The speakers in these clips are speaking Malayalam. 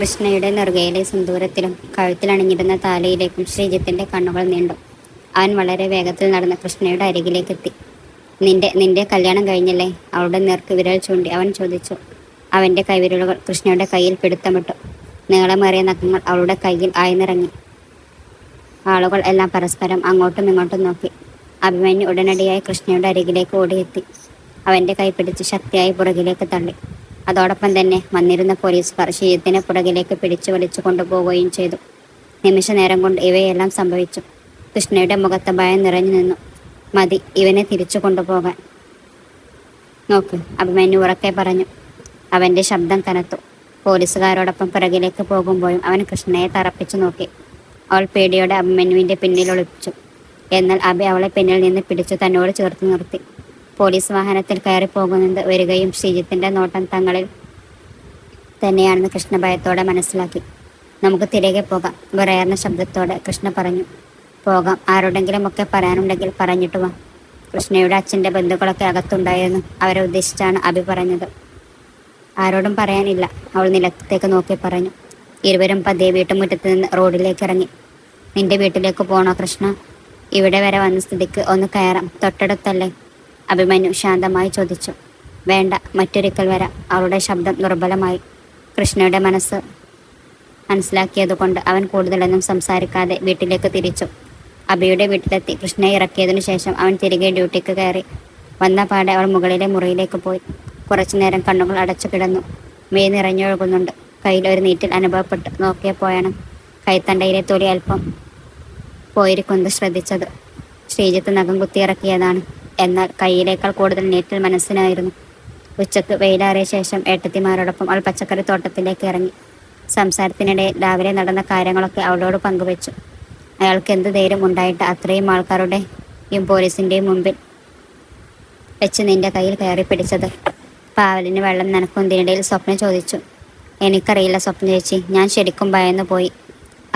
കൃഷ്ണയുടെ നെറുകയിലെ സിന്ദൂരത്തിലും കഴുത്തിലണിഞ്ഞിരുന്ന താലിയിലേക്കും ശ്രീജിത്തിന്റെ കണ്ണുകൾ നീണ്ടു. അവൻ വളരെ വേഗത്തിൽ നടന്ന് കൃഷ്ണയുടെ അരികിലേക്കെത്തി. നിന്റെ കല്യാണം കഴിഞ്ഞല്ലേ? അവളുടെ നേർക്ക് വിരൽ ചൂണ്ടി അവൻ ചോദിച്ചു. അവന്റെ കൈവിരലുകൾ കൃഷ്ണയുടെ കയ്യിൽ പിടുത്തമിട്ടു. നീളമേറിയ നഖങ്ങൾ അവളുടെ കയ്യിൽ ആഴ്ന്നിറങ്ങി. ആളുകൾ എല്ലാം പരസ്പരം അങ്ങോട്ടും ഇങ്ങോട്ടും നോക്കി. അഭിമന്യു ഉടനടിയായി കൃഷ്ണയുടെ അരികിലേക്ക് ഓടിയെത്തി. അവന്റെ കൈ പിടിച്ച് ശക്തിയായി പുറകിലേക്ക് തള്ളി. അതോടൊപ്പം തന്നെ വന്നിരുന്ന പോലീസുകാർ ശ്രീജിത്തിനെ പുറകിലേക്ക് പിടിച്ചു വലിച്ചു കൊണ്ടുപോവുകയും ചെയ്തു. നിമിഷ നേരം കൊണ്ട് ഇവയെല്ലാം സംഭവിച്ചു. കൃഷ്ണയുടെ മുഖത്ത് ഭയം നിറഞ്ഞു നിന്നു. മതി, ഇവനെ തിരിച്ചു കൊണ്ടുപോകാൻ നോക്ക്, അഭിമന്യു ഉറക്കെ പറഞ്ഞു. അവന്റെ ശബ്ദം കനത്തു. പോലീസുകാരോടൊപ്പം പിറകിലേക്ക് പോകുമ്പോഴും അവൻ കൃഷ്ണയെ തറപ്പിച്ചു നോക്കി. അവൾ പേടിയോടെ അഭിമന്യുവിന്റെ പിന്നിൽ ഒളിപ്പിച്ചു. എന്നാൽ അഭി അവളെ പിന്നിൽ നിന്ന് പിടിച്ചു തന്നോട് ചേർത്ത് നിർത്തി. പോലീസ് വാഹനത്തിൽ കയറി പോകുന്നത് വരികയും ശ്രീജിത്തിന്റെ നോട്ടം തങ്ങളിൽ തന്നെയാണെന്ന് കൃഷ്ണ ഭയത്തോടെ മനസ്സിലാക്കി. നമുക്ക് തിരികെ പോകാം, വിറയാർന്ന ശബ്ദത്തോടെ കൃഷ്ണ പറഞ്ഞു. പോകാം, ആരോടെങ്കിലും ഒക്കെ പറയാനുണ്ടെങ്കിൽ പറഞ്ഞിട്ട് വാ. കൃഷ്ണയുടെ അച്ഛൻ്റെ ബന്ധുക്കളൊക്കെ അകത്തുണ്ടായിരുന്നു. അവരെ ഉദ്ദേശിച്ചാണ് അഭി പറഞ്ഞത്. ആരോടും പറയാനില്ല, അവൾ നിലത്തേക്ക് നോക്കി പറഞ്ഞു. ഇരുവരും പതിയെ വീട്ടുമുറ്റത്ത് നിന്ന് റോഡിലേക്ക് ഇറങ്ങി. നിന്റെ വീട്ടിലേക്ക് പോണോ കൃഷ്ണ? ഇവിടെ വരെ വന്ന സ്ഥിതിക്ക് ഒന്ന് കയറാം, തൊട്ടടുത്തല്ലേ? അഭിമന്യു ശാന്തമായി ചോദിച്ചു. വേണ്ട, മറ്റൊരിക്കൽ വരാം. അവളുടെ ശബ്ദം ദുർബലമായി. കൃഷ്ണയുടെ മനസ്സ് മനസ്സിലാക്കിയതുകൊണ്ട് അവൻ കൂടുതലൊന്നും സംസാരിക്കാതെ വീട്ടിലേക്ക് തിരിച്ചു. അഭിയുടെ വീട്ടിലെത്തി കൃഷ്ണയെ ഇറക്കിയതിനു ശേഷം അവൻ തിരികെ ഡ്യൂട്ടിക്ക് കയറി. വന്ന പാടെ അവൾ മുകളിലെ മുറിയിലേക്ക് പോയി. കുറച്ചു നേരം കണ്ണുകൾ അടച്ചു കിടന്നു. മെയ് നിറഞ്ഞൊഴുകുന്നുണ്ട്. കയ്യിൽ ഒരു നീറ്റിൽ അനുഭവപ്പെട്ട് നോക്കിയപ്പോഴാണ് കൈത്തണ്ടയിലെ തൊലി അല്പം പോയിരിക്കുന്നത് ശ്രദ്ധിച്ചത്. ശ്രീജിത്ത് നഖം കുത്തിയിറക്കിയതാണ്. എന്നാൽ കൈയിലേക്കാൾ കൂടുതൽ നീറ്റിൽ മനസ്സിനായിരുന്നു. ഉച്ചക്ക് വെയിലാറിയ ശേഷം ഏട്ടത്തിമാരോടൊപ്പം അവൾ പച്ചക്കറി തോട്ടത്തിലേക്ക് ഇറങ്ങി. സംസാരത്തിനിടെ രാവിലെ നടന്ന കാര്യങ്ങളൊക്കെ അവളോട് പങ്കുവെച്ചു. അയാൾക്ക് എന്ത് ധൈര്യം ഉണ്ടായിട്ട് അത്രയും ആൾക്കാരുടെയും പോലീസിൻ്റെയും മുമ്പിൽ വെച്ച് നിന്റെ കയ്യിൽ കയറി പിടിച്ചത്? പാവലിന് വെള്ളം നനക്കുന്നതിനിടയിൽ സ്വപ്ന ചോദിച്ചു. എനിക്കറിയില്ല സ്വപ്ന ചേച്ചി, ഞാൻ ശരിക്കും ഭയന്നു പോയി.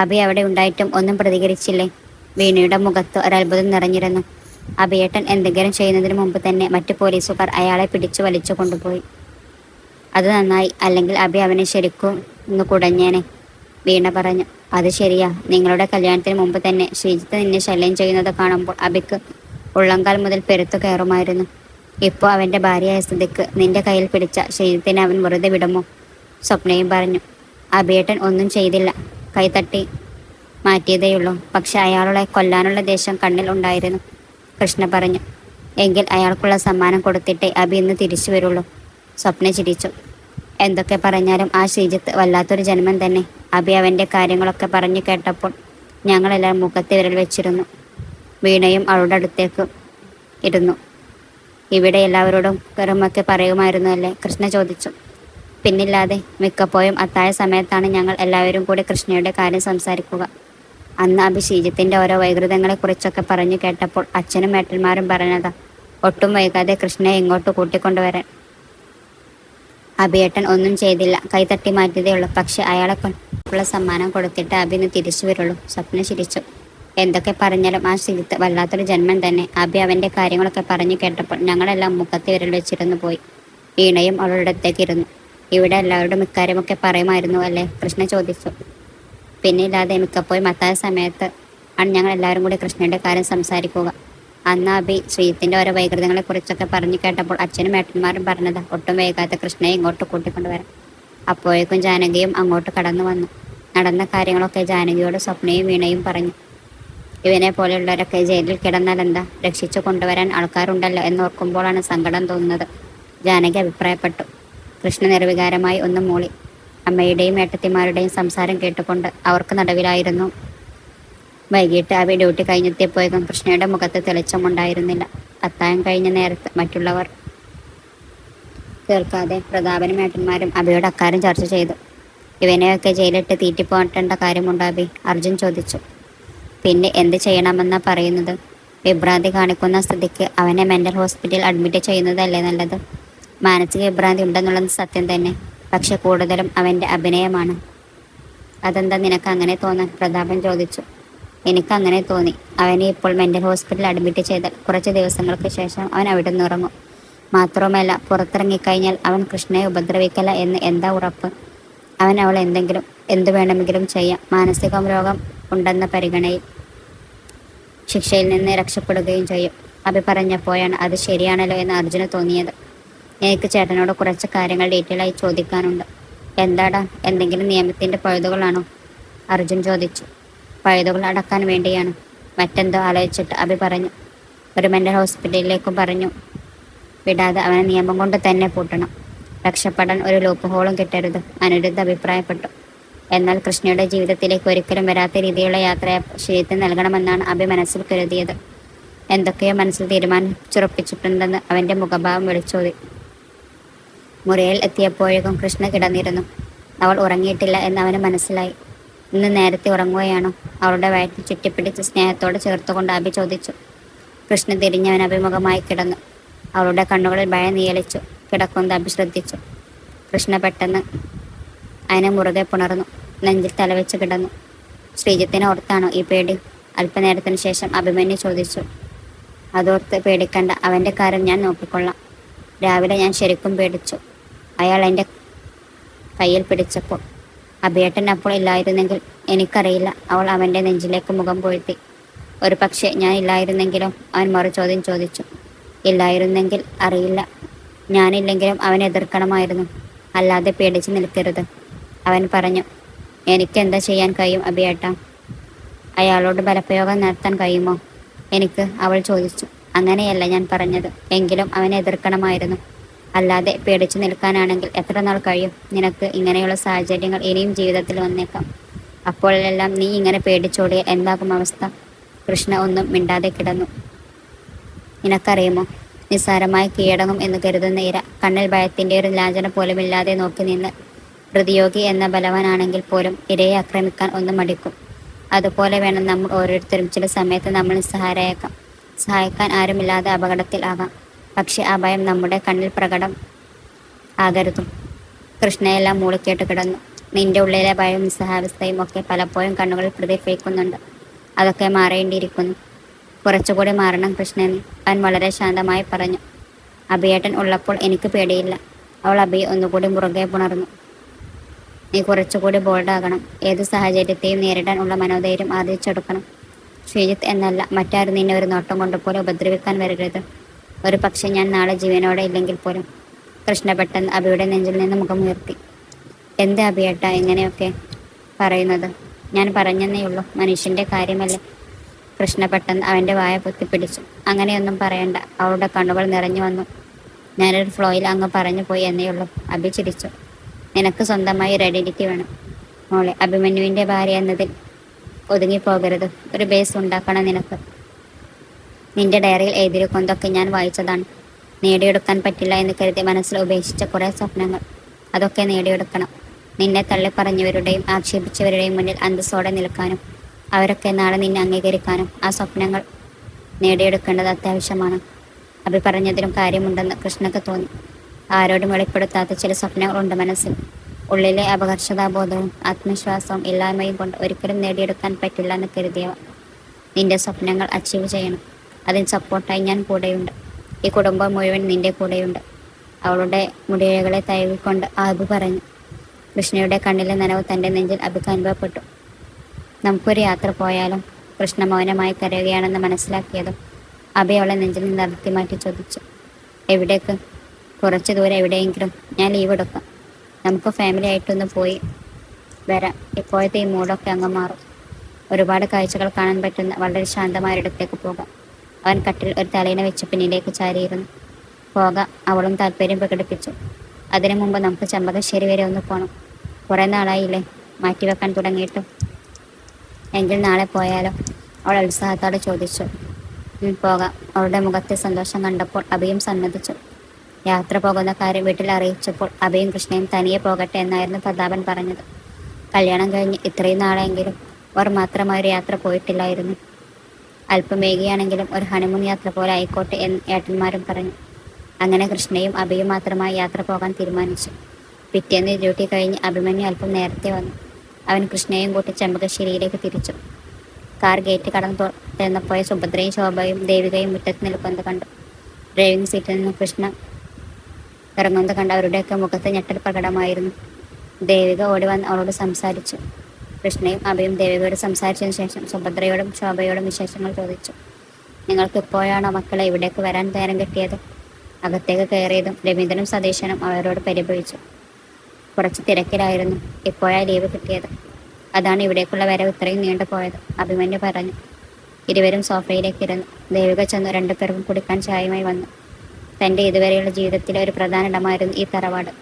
അഭി അവിടെ ഉണ്ടായിട്ടും ഒന്നും പ്രതികരിച്ചില്ലേ? വീണയുടെ മുഖത്ത് ഒരത്ഭുതം നിറഞ്ഞിരുന്നു. അഭിയേട്ടൻ എന്തെങ്കിലും ചെയ്യുന്നതിന് മുമ്പ് തന്നെ മറ്റു പോലീസുകാർ അയാളെ പിടിച്ചു വലിച്ചു കൊണ്ടുപോയി. അത് നന്നായി, അല്ലെങ്കിൽ അഭി അവനെ ശരിക്കും ഒന്ന് കുടഞ്ഞേനെ, വീണ പറഞ്ഞു. അത് ശരിയാ, നിങ്ങളുടെ കല്യാണത്തിന് മുമ്പ് തന്നെ ശ്രീജിത്ത് നിന്നെ ശല്യം ചെയ്യുന്നത് കാണുമ്പോൾ അഭിക്ക് ഉള്ളങ്കാൽ മുതൽ പെരുത്തു കയറുമായിരുന്നു. ഇപ്പോൾ അവൻ്റെ ഭാര്യയായ സ്ഥിതിക്ക് നിന്റെ കയ്യിൽ പിടിച്ച ശ്രീജിത്തിനെ അവൻ വെറുതെ വിടുമോ? സ്വപ്നയും പറഞ്ഞു. അഭിയേട്ടൻ ഒന്നും ചെയ്തില്ല, കൈതട്ടി മാറ്റിയതേയുള്ളൂ. പക്ഷെ അയാളെ കൊല്ലാനുള്ള ദേഷ്യം കണ്ണിൽ ഉണ്ടായിരുന്നു, കൃഷ്ണ പറഞ്ഞു. എങ്കിൽ അയാൾക്കുള്ള സമ്മാനം കൊടുത്തിട്ടേ അഭി ഇന്ന് തിരിച്ചു വരുള്ളൂ, സ്വപ്ന ചിരിച്ചു. എന്തൊക്കെ പറഞ്ഞാലും ആ ശ്രീജിത്ത് വല്ലാത്തൊരു ജന്മം തന്നെ. അഭി അവൻ്റെ കാര്യങ്ങളൊക്കെ പറഞ്ഞു കേട്ടപ്പോൾ ഞങ്ങളെല്ലാം മുഖത്ത് വിരൽ വെച്ചിരുന്നു. വീണയും അവളുടെ അടുത്തേക്ക് ഇരുന്നു. ഇവിടെ എല്ലാവരോടും കറുമൊക്കെ പറയുമായിരുന്നു അല്ലേ? കൃഷ്ണ ചോദിച്ചു. പിന്നില്ലാതെ, മിക്കപ്പോഴും അത്താഴ സമയത്താണ് ഞങ്ങൾ എല്ലാവരും കൂടി കൃഷ്ണയുടെ കാര്യം സംസാരിക്കുക. അന്ന് അഭി ശ്രീജിത്തിൻ്റെ ഓരോ വൈകൃതങ്ങളെക്കുറിച്ചൊക്കെ പറഞ്ഞു കേട്ടപ്പോൾ അച്ഛനും ഏട്ടന്മാരും പറഞ്ഞതാ ഒട്ടും വൈകാതെ കൃഷ്ണയെ ഇങ്ങോട്ട് കൂട്ടിക്കൊണ്ടുവരാൻ. അഭിയേട്ടൻ ഒന്നും ചെയ്തില്ല, കൈതട്ടി മാറ്റിയതേ ഉള്ളൂ. പക്ഷെ അയാളെ കൊണ്ടുള്ള സമ്മാനം കൊടുത്തിട്ട് അഭിന്ന് തിരിച്ചു വരുള്ളൂ, സ്വപ്ന ചിരിച്ചു. എന്തൊക്കെ പറഞ്ഞാലും ആ ശ്രീജിത്ത് വല്ലാത്തൊരു ജന്മം തന്നെ. അഭി അവൻ്റെ കാര്യങ്ങളൊക്കെ പറഞ്ഞു കേട്ടപ്പോൾ ഞങ്ങളെല്ലാം മുഖത്ത് വിരൽ വെച്ചിരുന്നു പോയി. വീണയും അവളുടെ അടുത്തേക്ക് ഇരുന്നു. ഇവിടെ എല്ലാവരോടും ഇക്കാര്യമൊക്കെ പറയുമായിരുന്നു അല്ലേ? കൃഷ്ണ ചോദിച്ചു. പിന്നില്ലാതെ, മിക്കപ്പോഴും അത്താഴ സമയത്ത് ആണ് ഞങ്ങൾ എല്ലാവരും കൂടി കൃഷ്ണയുടെ കാര്യം സംസാരിക്കുക. അന്ന് അഭി ശ്രീജിത്തിൻ്റെ ഓരോ വൈകൃതങ്ങളെക്കുറിച്ചൊക്കെ പറഞ്ഞു കേട്ടപ്പോൾ അച്ഛനും ഏട്ടന്മാരും പറഞ്ഞതാ ഒട്ടും വൈകാതെ കൃഷ്ണയെ ഇങ്ങോട്ട് കൂട്ടിക്കൊണ്ടുവരാം. അപ്പോഴേക്കും ജാനകിയും അങ്ങോട്ട് കടന്നു വന്നു. നടന്ന കാര്യങ്ങളൊക്കെ ജാനകിയോട് സ്വപ്നയും വീണയും പറഞ്ഞു. ഇവനെ പോലെയുള്ളവരൊക്കെ ജയിലിൽ കിടന്നാൽ എന്താ, രക്ഷിച്ചു കൊണ്ടുവരാൻ ആൾക്കാരുണ്ടല്ലോ എന്നോർക്കുമ്പോഴാണ് സങ്കടം തോന്നുന്നത്, ജാനകി അഭിപ്രായപ്പെട്ടു. കൃഷ്ണ നിർവികാരമായി ഒന്ന് മൂളി. അമ്മയുടെയും ഏട്ടത്തിമാരുടെയും സംസാരം കേട്ടുകൊണ്ട് അവർക്ക് നടുവിലായിരുന്നു. വൈകിട്ട് അഭി ഡ്യൂട്ടി കഴിഞ്ഞെത്തിയപ്പോഴേക്കും കൃഷ്ണയുടെ മുഖത്ത് തെളിച്ചമുണ്ടായിരുന്നില്ല. അത്താഴം കഴിഞ്ഞ നേരത്ത് മറ്റുള്ളവർ കേൾക്കാതെ പ്രതാപനും ഏട്ടന്മാരും അഭിയോട് അക്കാര്യം ചർച്ച ചെയ്തു. ഇവനെയൊക്കെ ജയിലിട്ട് തീറ്റിപ്പോട്ടേണ്ട കാര്യമുണ്ടോ അഭി? അർജുൻ ചോദിച്ചു. പിന്നെ എന്ത് ചെയ്യണമെന്നാ പറയുന്നത്? വിഭ്രാന്തി കാണിക്കുന്ന സ്ഥിതിക്ക് അവനെ മെൻ്റൽ ഹോസ്പിറ്റലിൽ അഡ്മിറ്റ് ചെയ്യുന്നതല്ലേ നല്ലത്? മാനസിക വിഭ്രാന്തി ഉണ്ടെന്നുള്ളത് സത്യം തന്നെ, പക്ഷെ കൂടുതലും അവൻ്റെ അഭിനയമാണ്. അതെന്താ നിനക്ക് അങ്ങനെ തോന്നാൻ? പ്രതാപൻ ചോദിച്ചു. എനിക്കങ്ങനെ തോന്നി. അവനെ ഇപ്പോൾ മെൻ്റൽ ഹോസ്പിറ്റലിൽ അഡ്മിറ്റ് ചെയ്താൽ കുറച്ച് ദിവസങ്ങൾക്ക് ശേഷം അവൻ അവിടെ നിന്ന് ഇറങ്ങും. മാത്രവുമല്ല, പുറത്തിറങ്ങിക്കഴിഞ്ഞാൽ അവൻ കൃഷ്ണയെ ഉപദ്രവിക്കില്ല എന്ന് എന്താ ഉറപ്പ്? അവൻ അവൾ എന്തെങ്കിലും എന്തു വേണമെങ്കിലും ചെയ്യാം. മാനസിക രോഗം ഉണ്ടെന്ന പരിഗണയിൽ ശിക്ഷയിൽ നിന്ന് രക്ഷപ്പെടുകയും ചെയ്യും. അഭി പറഞ്ഞപ്പോഴാണ് അത് ശരിയാണല്ലോ എന്ന് അർജുന് തോന്നിയത്. എനിക്ക് ചേട്ടനോട് കുറച്ച് കാര്യങ്ങൾ ഡീറ്റെയിലായി ചോദിക്കാനുണ്ട്. എന്താടാ, എന്തെങ്കിലും നിയമത്തിന്റെ പഴുതുകളാണോ? അർജുൻ ചോദിച്ചു. പഴുതുകൾ അടക്കാൻ വേണ്ടിയാണ്. മറ്റെന്തോ ആലോചിച്ചിട്ട് അഭി പറഞ്ഞു. ഒരു മെന്റൽ ഹോസ്പിറ്റലിലേക്കും പറഞ്ഞു വിടാതെ അവനെ നിയമം കൊണ്ട് തന്നെ പൂട്ടണം. രക്ഷപ്പെടാൻ ഒരു ലൂപ്പ് ഹോളും കിട്ടരുത്. അനിരുദ്ധ അഭിപ്രായപ്പെട്ടു. എന്നാൽ കൃഷ്ണയുടെ ജീവിതത്തിലേക്ക് ഒരിക്കലും വരാത്ത രീതിയിലുള്ള യാത്രയെ ശരീരത്തിന് നൽകണമെന്നാണ് അഭി മനസ്സിൽ കരുതിയത്. എന്തൊക്കെയോ മനസ്സിൽ തീരുമാനിച്ചുറപ്പിച്ചിട്ടുണ്ടെന്ന് അവന്റെ മുഖഭാവം വിളിച്ചോതി. മുറിയിൽ എത്തിയപ്പോഴേക്കും കൃഷ്ണ കിടന്നിരുന്നു. അവൾ ഉറങ്ങിയിട്ടില്ല എന്ന് അവന് മനസ്സിലായി. ഇന്ന് നേരത്തെ ഉറങ്ങുകയാണോ? അവളുടെ വയറ്റിൽ ചുറ്റിപ്പിടിച്ച് സ്നേഹത്തോടെ ചേർത്തുകൊണ്ട് അഭി ചോദിച്ചു. കൃഷ്ണ തിരിഞ്ഞവൻ അഭിമുഖമായി കിടന്നു. അവളുടെ കണ്ണുകളിൽ ഭയം നിയലിച്ചു. കിടക്കുന്നത് അഭി ശ്രദ്ധിച്ചു. കൃഷ്ണ പെട്ടെന്ന് അതിനെ മുറുകെ പുണർന്നു. നെഞ്ചിൽ തലവെച്ച് കിടന്നു. ശ്രീജിത്തിനെ ഓർത്താണോ ഈ പേടി? അല്പനേരത്തിന് ശേഷം അഭിമന്യു ചോദിച്ചു. അതോർത്ത് പേടിക്കണ്ട, അവൻ്റെ കാര്യം ഞാൻ നോക്കിക്കൊള്ളാം. രാവിലെ ഞാൻ ശരിക്കും പേടിച്ചു, അയാൾ എൻ്റെ കയ്യിൽ പിടിച്ചപ്പോൾ. അഭിയേട്ടൻ അപ്പോൾ ഇല്ലായിരുന്നെങ്കിൽ എനിക്കറിയില്ല. അവൾ അവൻ്റെ നെഞ്ചിലേക്ക് മുഖം പൊഴുത്തി. ഒരു പക്ഷേ ഞാൻ ഇല്ലായിരുന്നെങ്കിലും? അവൻ മറു ചോദ്യം ചോദിച്ചു. ഇല്ലായിരുന്നെങ്കിൽ അറിയില്ല. ഞാനില്ലെങ്കിലും അവനെ എതിർക്കണമായിരുന്നു. അല്ലാതെ പേടിച്ച് നിൽക്കരുത്, അവൻ പറഞ്ഞു. എനിക്കെന്താ ചെയ്യാൻ കഴിയും അഭിയേട്ടാ? അയാളോട് ബലപ്രയോഗം നടത്താൻ കഴിയുമോ എനിക്ക്? അവൾ ചോദിച്ചു. അങ്ങനെയല്ല ഞാൻ പറഞ്ഞത്. എങ്കിലും അവനെ എതിർക്കണമായിരുന്നു. അല്ലാതെ പേടിച്ചു നിൽക്കാനാണെങ്കിൽ എത്ര നാൾ കഴിയും നിനക്ക്? ഇങ്ങനെയുള്ള സാഹചര്യങ്ങൾ ഇനിയും ജീവിതത്തിൽ വന്നേക്കാം. അപ്പോഴെല്ലാം നീ ഇങ്ങനെ പേടിച്ചോടിയാൽ എന്താകും അവസ്ഥ? കൃഷ്ണ ഒന്നും മിണ്ടാതെ കിടന്നു. നിനക്കറിയുമോ, നിസ്സാരമായി കീഴടങ്ങും എന്ന് കരുതുന്ന ഇര കണ്ണിൽ ഭയത്തിൻ്റെ ഒരു ലാഞ്ചന പോലുമില്ലാതെ നോക്കി നിന്ന് പ്രതിയോഗി എന്ന ബലവാനാണെങ്കിൽ പോലും ഇരയെ ആക്രമിക്കാൻ ഒന്നും മടിക്കും. അതുപോലെ വേണം നമ്മൾ ഓരോരുത്തരും. ചില സമയത്ത് നമ്മൾ നിസ്സഹായരായേക്കാം. സഹായിക്കാൻ ആരുമില്ലാതെ അപകടത്തിൽ ആകാം. പക്ഷെ ആ ഭയം നമ്മുടെ കണ്ണിൽ പ്രകടം ആകരുതും. കൃഷ്ണയെല്ലാം മൂളിക്കേട്ട് കിടന്നു. നിന്റെ ഉള്ളിലെ ഭയവും നിസ്സഹാവസ്ഥയും ഒക്കെ പലപ്പോഴും കണ്ണുകളിൽ പ്രതിഫലിക്കുന്നുണ്ട്. അതൊക്കെ മാറേണ്ടിയിരിക്കുന്നു. കുറച്ചുകൂടി മാറണം കൃഷ്ണന്, അവൻ വളരെ ശാന്തമായി പറഞ്ഞു. അഭിയേട്ടൻ ഉള്ളപ്പോൾ എനിക്ക് പേടിയില്ല. അവൾ അഭിയെ ഒന്നുകൂടി മുറുകെ പുണർന്നു. നീ കുറച്ചുകൂടി ബോൾഡാകണം. ഏത് സാഹചര്യത്തെയും നേരിടാൻ ഉള്ള മനോധൈര്യം ആർജിച്ചെടുക്കണം. ശ്രീജിത്ത് എന്നല്ല മറ്റാരും നിന്നെ ഒരു നോട്ടം കൊണ്ടുപോലെ ഉപദ്രവിക്കാൻ വരരുത്. ഒരു പക്ഷെ ഞാൻ നാളെ ജീവനോടെ ഇല്ലെങ്കിൽ പോലും. കൃഷ്ണ പെട്ടെന്ന് അഭിയുടെ നെഞ്ചിൽ നിന്ന് മുഖമുയർത്തി. എന്താ അഭിയേട്ട ഇങ്ങനെയൊക്കെ പറയുന്നത്? ഞാൻ പറഞ്ഞെന്നേയുള്ളൂ, മനുഷ്യൻ്റെ കാര്യമല്ലേ. കൃഷ്ണ പെട്ടെന്ന് അവൻ്റെ വായ പൊത്തിപ്പിടിച്ചു. അങ്ങനെയൊന്നും പറയണ്ട. അവളുടെ കണ്ണുകൾ നിറഞ്ഞു വന്നു. ഞാനൊരു ഫ്ലോയിൽ അങ്ങ് പറഞ്ഞു പോയി എന്നേയുള്ളൂ. അഭി ചിരിച്ചു. നിനക്ക് സ്വന്തമായി ഒരു ഐഡൻറ്റിറ്റി വേണം മോളെ. അഭിമന്യുവിൻ്റെ ഭാര്യ എന്നതിൽ ഒതുങ്ങിപ്പോകരുത്. ഒരു ബേസ് ഉണ്ടാക്കണം നിനക്ക്. നിന്റെ ഡയറിയിൽ എഴുതിയിരിക്കുന്നതൊക്കെ ഞാൻ വായിച്ചതാണ്. നേടിയെടുക്കാൻ പറ്റില്ല എന്ന് കരുതി മനസ്സിൽ ഉപേക്ഷിച്ച കുറേ സ്വപ്നങ്ങൾ, അതൊക്കെ നേടിയെടുക്കണം. നിന്നെ തള്ളിപ്പറഞ്ഞവരുടെയും ആക്ഷേപിച്ചവരുടെയും മുന്നിൽ അന്തസ്സോടെ നിൽക്കാനും അവരൊക്കെ നാളെ നിന്നെ അംഗീകരിക്കാനും ആ സ്വപ്നങ്ങൾ നേടിയെടുക്കേണ്ടത് അത്യാവശ്യമാണ്. അഭി പറഞ്ഞതിലും കാര്യമുണ്ടെന്ന് കൃഷ്ണക്ക് തോന്നി. ആരോടും വെളിപ്പെടുത്താത്ത ചില സ്വപ്നങ്ങളുണ്ട് മനസ്സിൽ. ഉള്ളിലെ അപകർഷതാബോധവും ആത്മവിശ്വാസവും ഇല്ലായ്മയും കൊണ്ട് ഒരിക്കലും നേടിയെടുക്കാൻ പറ്റില്ല എന്ന് കരുതിയവ. നിന്റെ സ്വപ്നങ്ങൾ അച്ചീവ് ചെയ്യണം. അതിന് സപ്പോർട്ടായി ഞാൻ കൂടെയുണ്ട്. ഈ കുടുംബം മുഴുവൻ നിന്റെ കൂടെയുണ്ട്. അവളുടെ മുടിയിഴകളെ തഴുകിക്കൊണ്ട് അഭി പറഞ്ഞു. കൃഷ്ണയുടെ കണ്ണിലെ നനവ് തൻ്റെ നെഞ്ചിൽ അഭിക്ക് അനുഭവപ്പെട്ടു. നമുക്കൊരു യാത്ര പോയാലും? കൃഷ്ണ മൗനമായി കരയുകയാണെന്ന് മനസ്സിലാക്കിയതും അഭി അവളെ നെഞ്ചിൽ നിന്ന് അടർത്തി മാറ്റി ചോദിച്ചു. എവിടേക്ക്? കുറച്ച് ദൂരെ എവിടെയെങ്കിലും. ഞാൻ ലീവ് എടുക്കാം. നമുക്ക് ഫാമിലി ആയിട്ടൊന്ന് പോയി വരാം. ഇപ്പോഴത്തെ ഈ മൂഡൊക്കെ അങ്ങ് മാറും. ഒരുപാട് കാഴ്ചകൾ കാണാൻ പറ്റുന്ന വളരെ ശാന്തമായ ഒരിടത്തേക്ക് പോകാം. അവൻ കട്ടിൽ ഒരു തലയിണ വെച്ച് പിന്നിലേക്ക് ചാരിയിരുന്നു. പോകാം. അവളും താല്പര്യം പ്രകടിപ്പിച്ചു. അതിനു മുമ്പ് നമുക്ക് ചമ്പകശ്ശേരി വരെ ഒന്ന് പോകണം. കുറേ നാളായില്ലേ മാറ്റിവെക്കാൻ തുടങ്ങിയിട്ട്. എങ്കിൽ നാളെ പോയാലോ? അവൾ ഉത്സാഹത്തോടെ ചോദിച്ചു. പോകാം. അവളുടെ മുഖത്തെ സന്തോഷം കണ്ടപ്പോൾ അഭിയും സമ്മതിച്ചു. യാത്ര പോകുന്ന കാര്യം വീട്ടിൽ അറിയിച്ചപ്പോൾ അഭിയും കൃഷ്ണയും തനിയെ പോകട്ടെ എന്നായിരുന്നു പ്രതാപൻ പറഞ്ഞത്. കല്യാണം കഴിഞ്ഞ് ഇത്രയും നാളെങ്കിലും അവർ മാത്രമായി ഒരു യാത്ര പോയിട്ടില്ലായിരുന്നു. അല്പം വൈകിയാണെങ്കിലും ഒരു ഹണിമൂൺ യാത്ര പോലെ ആയിക്കോട്ടെ എന്ന് ഏട്ടന്മാരും പറഞ്ഞു. അങ്ങനെ കൃഷ്ണയും അഭിയും മാത്രമായി യാത്ര പോകാൻ തീരുമാനിച്ചു. പിറ്റേന്ന് ഡ്യൂട്ടി കഴിഞ്ഞ് അഭിമന്യു അല്പം നേരത്തെ വന്നു. അവൻ കൃഷ്ണയും കൂട്ടി ചെമ്പകശ്ശേരിയിലേക്ക് തിരിച്ചു. കാർ ഗേറ്റ് കടന്നു തുറന്നപ്പോയ സുഭദ്രയും ശോഭയും ദേവികയും മുറ്റത്ത് നിൽക്കുന്നത് കണ്ടു. ഡ്രൈവിംഗ് സീറ്റിൽ നിന്ന് കൃഷ്ണ ഇറങ്ങുന്നത് കണ്ട് അവരുടെയൊക്കെ മുഖത്ത് ഞെട്ടൽ പ്രകടമായിരുന്നു. ദേവിക ഓടി വന്ന് അവളോട് സംസാരിച്ചു. കൃഷ്ണയും അഭയും ദേവികയോട് സംസാരിച്ചതിനു ശേഷം സുഭദ്രയോടും ശോഭയോടും വിശേഷങ്ങൾ ചോദിച്ചു. നിങ്ങൾക്ക് ഇപ്പോഴാണോ മക്കളെ ഇവിടേക്ക് വരാൻ നേരം കിട്ടിയത്? അകത്തേക്ക് കയറിയതും രവീന്ദ്രനും സതീശനും അവരോട് പരിഭവിച്ചു. കുറച്ച് തിരക്കിലായിരുന്നു, ഇപ്പോഴാ ലീവ് കിട്ടിയത്. അതാണ് ഇവിടേക്കുള്ള വരവ് ഇത്രയും നീണ്ടുപോയത്, അഭിമന്യു പറഞ്ഞു. ഇരുവരും സോഫയിലേക്ക് ഇരുന്നു. ദേവിക ചെന്നു രണ്ടുപേർക്കും കുടിക്കാൻ ചായയുമായി വന്നു. തൻ്റെ ഇതുവരെയുള്ള ജീവിതത്തിലെ ഒരു പ്രധാന ഇടമായിരുന്നു ഈ തറവാട്.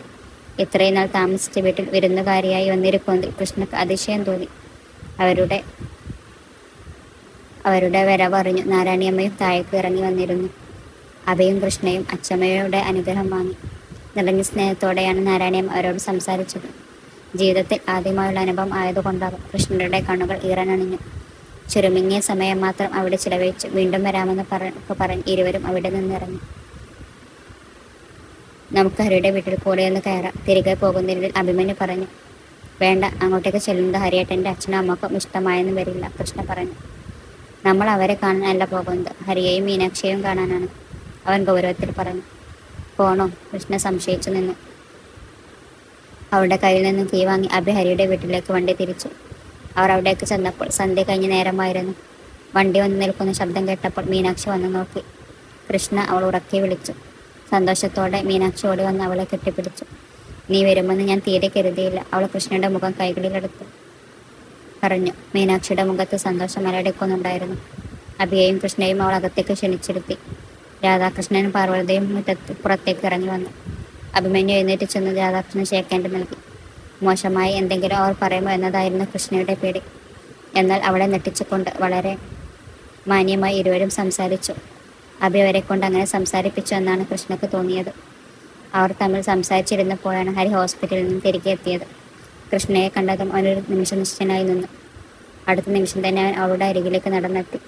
ഇത്രയും നാൾ താമസിച്ച വീട്ടിൽ വിരുന്നുകാരിയായി വന്നിരിക്കുന്നതിൽ കൃഷ്ണക്ക് അതിശയം തോന്നി. അവരുടെ വരവറിഞ്ഞു നാരായണിയമ്മയും താഴേക്ക് ഇറങ്ങി വന്നിരുന്നു. അഭയും കൃഷ്ണയും അച്ചമ്മയുടെ അനുഗ്രഹം വാങ്ങി. നിറഞ്ഞ സ്നേഹത്തോടെയാണ് നാരായണിയമ്മ അവരോട് സംസാരിച്ചത്. ജീവിതത്തിൽ ആദ്യമായുള്ള അനുഭവം ആയതുകൊണ്ടാകും കൃഷ്ണയുടെ കണ്ണുകൾ ഈറനണിഞ്ഞു. ചുരുമിങ്ങിയ സമയം മാത്രം അവിടെ ചിലവഴിച്ചു വീണ്ടും വരാമെന്ന് പറഞ്ഞ് ഇരുവരും അവിടെ നിന്നിറങ്ങി. നമുക്ക് ഹരിയുടെ വീട്ടിൽ കൂടെയൊന്ന് കയറാം, തിരികെ പോകുന്നതിൽ അഭിമന്യു പറഞ്ഞു. വേണ്ട, അങ്ങോട്ടേക്ക് ചെല്ലുന്നത് ഹരിയേട്ടൻ്റെ അച്ഛനും അമ്മക്കും ഇഷ്ടമായെന്ന് വരില്ല, കൃഷ്ണ പറഞ്ഞു. നമ്മൾ അവരെ കാണാനല്ല പോകുന്നത്, ഹരിയെയും മീനാക്ഷിയെയും കാണാനാണ്, അവൻ ഗൗരവത്തിൽ പറഞ്ഞു. പോണോ? കൃഷ്ണ സംശയിച്ചു നിന്നു. അവരുടെ കയ്യിൽ നിന്നും കീ വാങ്ങി അഭി ഹരിയുടെ വീട്ടിലേക്ക് വണ്ടി തിരിച്ചു. അവർ അവിടേക്ക് ചെന്നപ്പോൾ സന്ധ്യ കഴിഞ്ഞ നേരമായിരുന്നു. വണ്ടി വന്ന് നിൽക്കുന്ന ശബ്ദം കേട്ടപ്പോൾ മീനാക്ഷി വന്നു നോക്കി. കൃഷ്ണ അവൾ ഉറക്കെ വിളിച്ചു. സന്തോഷത്തോടെ മീനാക്ഷി ഓടി വന്ന് അവളെ കെട്ടിപ്പിടിച്ചു. നീ വരുമെന്ന് ഞാൻ തീരെ കരുതിയില്ല, അവൾ കൃഷ്ണയുടെ മുഖം കൈകളിലെടുത്തു പറഞ്ഞു. മീനാക്ഷിയുടെ മുഖത്ത് സന്തോഷം മലയടിക്കുന്നുണ്ടായിരുന്നു. അഭിയെയും കൃഷ്ണയും അവൾ അകത്തേക്ക് ക്ഷണിച്ചിരുത്തി. രാധാകൃഷ്ണനും പാർവതിയും മുറ്റത്ത് പുറത്തേക്ക് ഇറങ്ങി വന്നു. അഭിമന്യു എഴുന്നേറ്റ് ചെന്ന് രാധാകൃഷ്ണൻ ഷേക്കേൻഡ് നൽകി. മോശമായി എന്തെങ്കിലും അവർ പറയുമോ എന്നതായിരുന്നു കൃഷ്ണയുടെ പേടി. എന്നാൽ അവളെ നെട്ടിച്ചുകൊണ്ട് വളരെ മാന്യമായി ഇരുവരും സംസാരിച്ചു. അഭി അവരെ കൊണ്ട് അങ്ങനെ സംസാരിപ്പിച്ചു എന്നാണ് കൃഷ്ണക്ക് തോന്നിയത്. അവർ തമ്മിൽ സംസാരിച്ചിരുന്നപ്പോഴാണ് ഹരി ഹോസ്പിറ്റലിൽ നിന്ന് തിരികെ എത്തിയത്. കൃഷ്ണയെ കണ്ടതും അവനൊരു നിമിഷം നിശ്ചയനായി നിന്നു. അടുത്ത നിമിഷം തന്നെ അവൻ അവളുടെ അരികിലേക്ക് നടന്നെത്തി.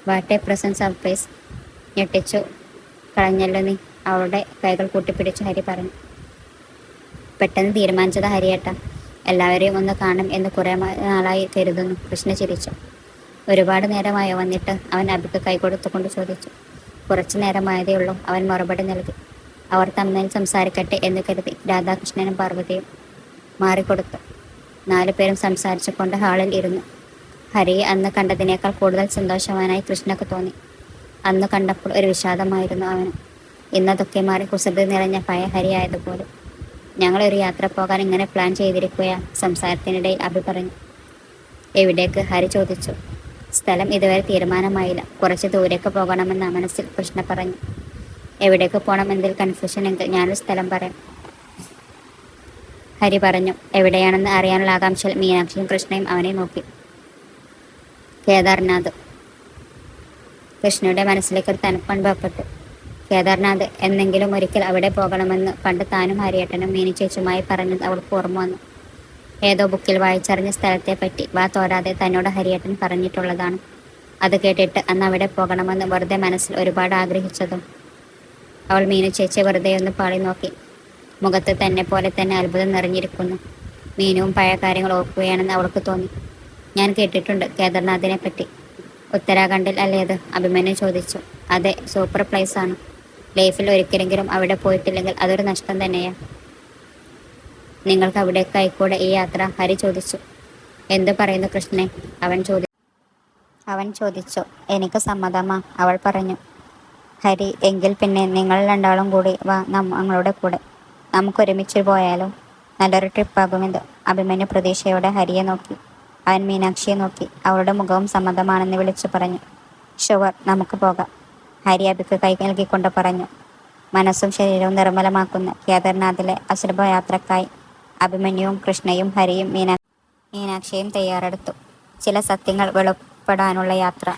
വാട്ട് എ പ്രസന്റ് സർപ്രൈസ്, ഞെട്ടിച്ചു കളഞ്ഞല്ലോ നീ, അവളുടെ കൈകൾ കൂട്ടിപ്പിടിച്ചു ഹരി പറഞ്ഞു. പെട്ടെന്ന് തീരുമാനിച്ചത് ഹരിയേട്ട, എല്ലാവരെയും ഒന്ന് കാണും എന്ന് കുറേ നാളായി കരുതുന്നു, കൃഷ്ണ ചിരിച്ചു. ഒരുപാട് നേരമായോ വന്നിട്ട്, അവൻ അഭിക്ക് കൈ കൊടുത്തുകൊണ്ട് ചോദിച്ചു. കുറച്ചു നേരമായതേ ഉള്ളൂ, അവൻ മറുപടി നൽകി. അവർ തമ്മിൽ സംസാരിക്കട്ടെ എന്ന് കരുതി രാധാകൃഷ്ണനും പാർവതിയും മാറിക്കൊടുത്തു. 4 പേരും സംസാരിച്ചുകൊണ്ട് ഹാളിൽ ഇരുന്നു. ഹരിയെ അന്ന് കണ്ടതിനേക്കാൾ കൂടുതൽ സന്തോഷവാനായി കൃഷ്ണക്ക് തോന്നി. അന്ന് കണ്ടപ്പോൾ ഒരു വിഷാദമായിരുന്നു അവന്. ഇന്നതൊക്കെ മാറി കുസൃതി നിറഞ്ഞ പഴയ ഹരി ആയതുപോലെ. ഞങ്ങളൊരു യാത്ര പോകാൻ ഇങ്ങനെ പ്ലാൻ ചെയ്തിരിക്കുകയാ, സംസാരത്തിനിടയിൽ അഭി പറഞ്ഞു. എവിടേക്ക്? ഹരി ചോദിച്ചു. സ്ഥലം ഇതുവരെ തീരുമാനമായില്ല, കുറച്ച് ദൂരേക്ക് പോകണമെന്ന മനസ്സിൽ കൃഷ്ണ പറഞ്ഞു. എവിടേക്ക് പോകണം എന്നതിൽ കൺഫ്യൂഷൻ എങ്കിൽ ഞാനൊരു സ്ഥലം പറയാം, ഹരി പറഞ്ഞു. എവിടെയാണെന്ന് അറിയാനുള്ള ആകാംക്ഷയിൽ മീനാക്ഷിയും കൃഷ്ണയും അവനെ നോക്കി. കേദാർനാഥ്. കൃഷ്ണയുടെ മനസ്സിലേക്ക് ഒരു തണുപ്പനുഭവപ്പെട്ടു. കേദാർനാഥ്, എന്നെങ്കിലും ഒരിക്കൽ അവിടെ പോകണമെന്ന് പണ്ട് താനും ഹരിയേട്ടനും മീനി ചേച്ചുമായി പറഞ്ഞത് അവൾക്ക് ഓർമ്മ വന്നു. ഏതോ ബുക്കിൽ വായിച്ചറിഞ്ഞ സ്ഥലത്തെപ്പറ്റി വാ തോരാതെ തന്നോട് ഹരിയേട്ടൻ പറഞ്ഞിട്ടുള്ളതാണ്. അത് കേട്ടിട്ട് അന്ന് അവിടെ പോകണമെന്ന് വെറുതെ മനസ്സിൽ ഒരുപാട് ആഗ്രഹിച്ചതും. അവൾ മീനു ചേച്ചിയെ വെറുതെ ഒന്ന് പാളി നോക്കി. മുഖത്ത് തന്നെ പോലെ തന്നെ അത്ഭുതം നിറഞ്ഞിരിക്കുന്നു. മീനുവും പഴയ കാര്യങ്ങൾ ഓർക്കുകയാണെന്ന് അവൾക്ക് തോന്നി. ഞാൻ കേട്ടിട്ടുണ്ട് കേദാർനാഥിനെ പറ്റി. ഉത്തരാഖണ്ഡിൽ അല്ലേ അത്? അഭിമന്യു ചോദിച്ചു. അതെ, സൂപ്പർ പ്ലേസ് ആണ്. ലൈഫിൽ ഒരിക്കലെങ്കിലും അവിടെ പോയിട്ടില്ലെങ്കിൽ അതൊരു നഷ്ടം തന്നെയാ. നിങ്ങൾക്ക് അവിടേക്ക് ആയിക്കൂടെ ഈ യാത്ര? ഹരി ചോദിച്ചു. എന്തു പറയുന്നു കൃഷ്ണൻ? അവൻ ചോദിച്ചു. എനിക്ക് സമ്മതമാ, അവൾ പറഞ്ഞു. ഹരി, എങ്കിൽ പിന്നെ നിങ്ങൾ രണ്ടാളും കൂടി വാ ഞങ്ങളുടെ കൂടെ, നമുക്കൊരുമിച്ച് പോയാലോ? നല്ലൊരു ട്രിപ്പാകുമിത്. അഭിമന്യു പ്രതീക്ഷയോടെ ഹരിയെ നോക്കി. അവൻ മീനാക്ഷിയെ നോക്കി. അവളുടെ മുഖവും സമ്മതമാണെന്ന് വിളിച്ചു പറഞ്ഞു. ഷുവർ, നമുക്ക് പോകാം, ഹരി അഭിക്ക് കൈ നൽകിക്കൊണ്ട് പറഞ്ഞു. മനസ്സും ശരീരവും നിർമ്മലമാക്കുന്ന കേദാർനാഥിലെ അസുലഭ യാത്രക്കായി അഭിമന്യുവും കൃഷ്ണയും ഹരിയും മീനാക്ഷിയും തയ്യാറെടുത്തു. ചില സത്യങ്ങൾ വെളിപ്പെടാനുള്ള യാത്ര.